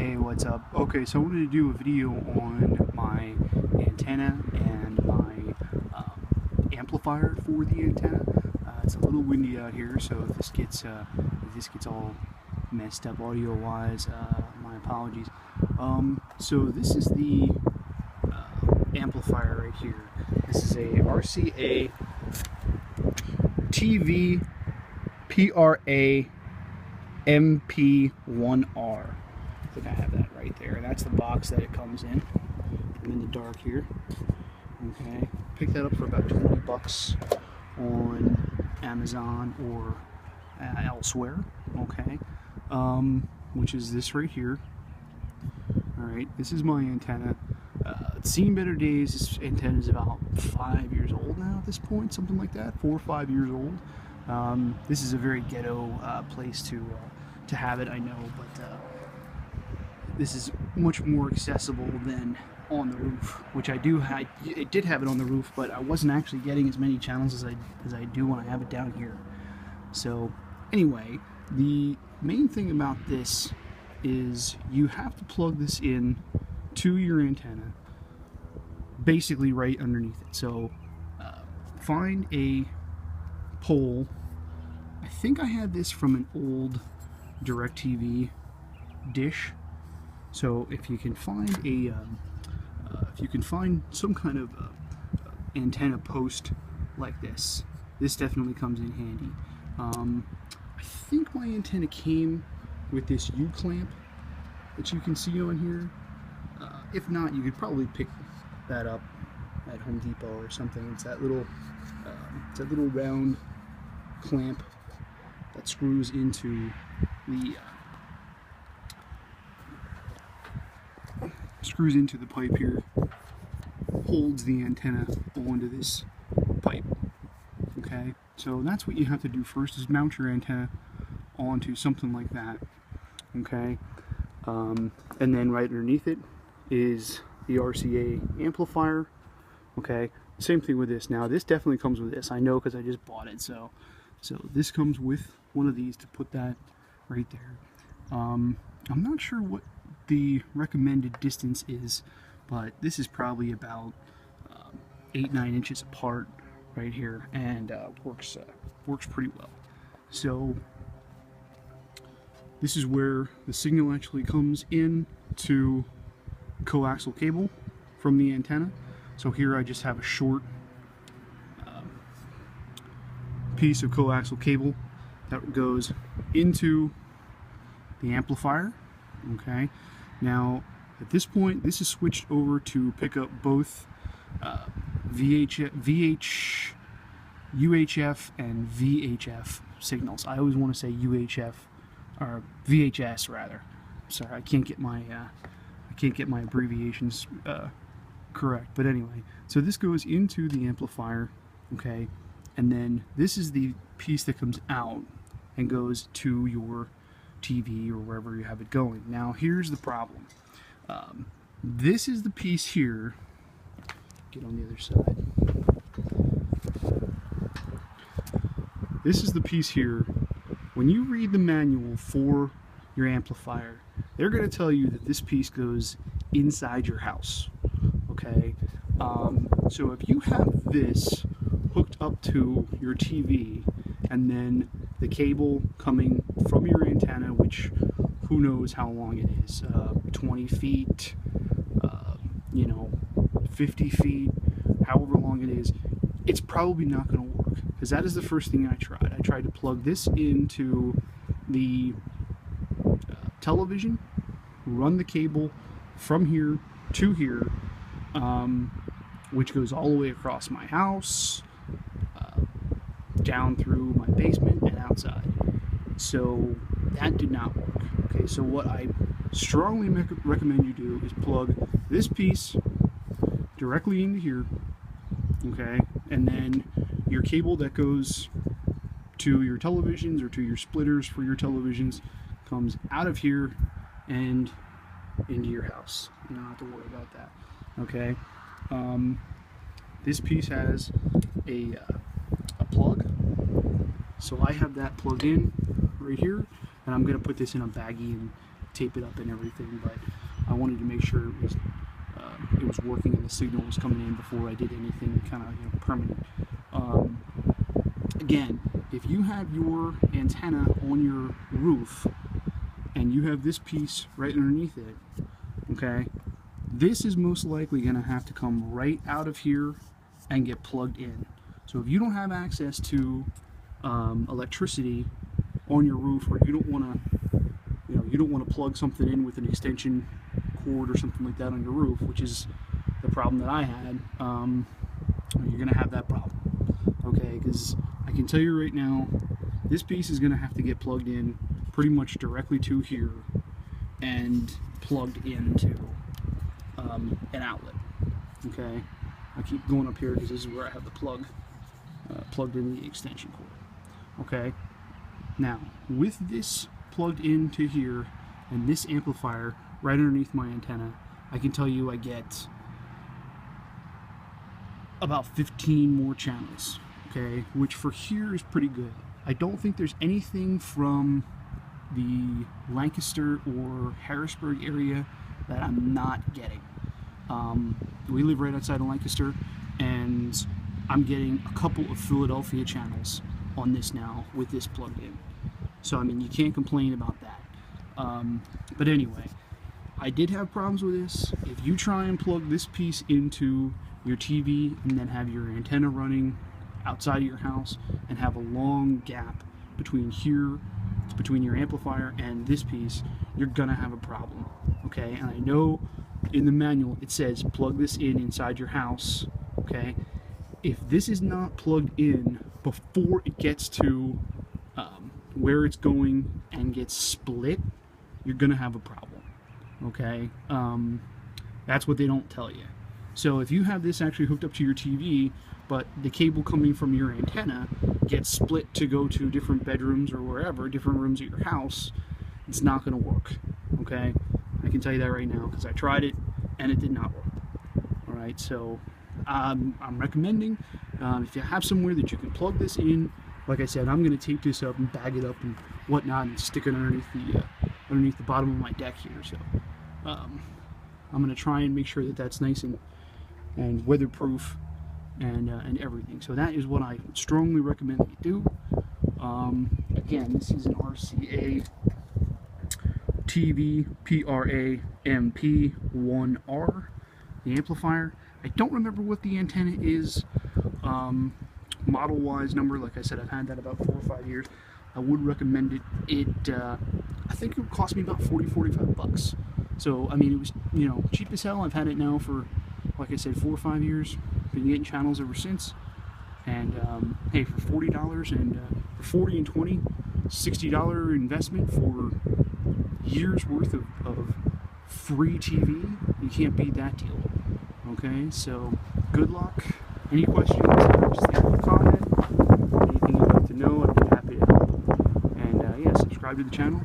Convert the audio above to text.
Hey, what's up? Okay, so I wanted to do a video on my antenna and my amplifier for the antenna. It's a little windy out here, so if this gets all messed up audio-wise, my apologies. So this is the amplifier right here. This is a RCA TV PRA MP1R. I think I have that right there. That's the box that it comes in. I'm in the dark here. Okay, picked that up for about 20 bucks on Amazon or elsewhere. Okay, which is this right here. All right, this is my antenna. It's seen better days. This antenna is about 5 years old now at this point, something like that, 4 or 5 years old. This is a very ghetto place to have it, I know, but this is much more accessible than on the roof, which I do. It did have it on the roof, but I wasn't actually getting as many channels as I do when I have it down here. So anyway, the main thing about this is you have to plug this in to your antenna, basically right underneath it. So find a pole. I think I had this from an old DirecTV dish. So if you can find some kind of antenna post like this, this definitely comes in handy. I think my antenna came with this U-clamp that you can see on here. If not, you could probably pick that up at Home Depot or something. It's that little round clamp that screws into the pipe here, holds the antenna onto this pipe. Okay, so that's what you have to do first, is mount your antenna onto something like that. Okay, and then right underneath it is the RCA amplifier. Okay, same thing with this. Now this definitely comes with this, I know, because I just bought it. So this comes with one of these to put that right there. I'm not sure what the recommended distance is, but this is probably about 8-9 inches apart right here, and works pretty well. So this is where the signal actually comes in to coaxial cable from the antenna. So here I just have a short piece of coaxial cable that goes into the amplifier. Okay, now at this point this is switched over to pick up both UHF and VHF signals. I always want to say UHF, or VHS rather. Sorry, I can't get my abbreviations correct. But anyway, so this goes into the amplifier. Okay, and then this is the piece that comes out and goes to your TV or wherever you have it going. Now here's the problem. This is the piece here. Get on the other side. This is the piece here. When you read the manual for your amplifier, they're going to tell you that this piece goes inside your house. Okay, so if you have this hooked up to your TV, and then the cable coming from your antenna, which who knows how long it is, 20 feet, 50 feet, however long it is, it's probably not going to work, because that is the first thing I tried. I tried to plug this into the television, run the cable from here to here, which goes all the way across my house, down through my basement and outside. So that did not work. Okay, so what I strongly recommend you do is plug this piece directly into here. Okay, and then your cable that goes to your televisions or to your splitters for your televisions comes out of here and into your house. You don't have to worry about that. Okay, this piece has a plug, so I have that plugged in right here, and I'm going to put this in a baggie tape it up and everything, but I wanted to make sure it was working and the signal was coming in before I did anything kind of permanent. Again, if you have your antenna on your roof and you have this piece right underneath it, okay, this is most likely going to have to come right out of here and get plugged in. So if you don't have access to electricity on your roof, or you don't want to plug something in with an extension cord or something like that on your roof, which is the problem that I had, you're going to have that problem, okay? Because I can tell you right now, this piece is going to have to get plugged in pretty much directly to here and plugged into an outlet, okay? I keep going up here because this is where I have the plug plugged in the extension cord, okay? Now, with this plugged into here and this amplifier right underneath my antenna, I can tell you I get about 15 more channels, okay, which for here is pretty good. I don't think there's anything from the Lancaster or Harrisburg area that I'm not getting. We live right outside of Lancaster, and I'm getting a couple of Philadelphia channels on this now with this plugged in. So I mean, you can't complain about that. But anyway, I did have problems with this. If you try and plug this piece into your TV and then have your antenna running outside of your house and have a long gap between your amplifier and this piece, you're gonna have a problem, okay? And I know in the manual it says plug this in inside your house, okay? If this is not plugged in before it gets to where it's going and gets split, you're gonna have a problem, okay? That's what they don't tell you. So if you have this actually hooked up to your TV, but the cable coming from your antenna gets split to go to different bedrooms or wherever, different rooms at your house, it's not going to work, okay? I can tell you that right now because I tried it and it did not work. All right, so I'm recommending if you have somewhere that you can plug this in, like I said, I'm going to tape this up and bag it up and whatnot and stick it underneath the bottom of my deck here. So I'm going to try and make sure that that's nice and weatherproof and everything. So that is what I strongly recommend that you do. Again, this is an RCA TV PRA MP1R, the amplifier. I don't remember what the antenna is model-wise number. Like I said, I've had that about 4 or 5 years. I would recommend it. I think it would cost me about 40-45 bucks. So I mean, it was, you know, cheap as hell. I've had it now for, like I said, 4 or 5 years. Been getting channels ever since. And hey, for $40 and for 40 and 20, $60 investment for years worth of free TV, you can't beat that deal. Okay, so good luck. Any questions? Just leave a comment. Anything you'd like to know, I'd be happy to help. And yeah, subscribe to the channel.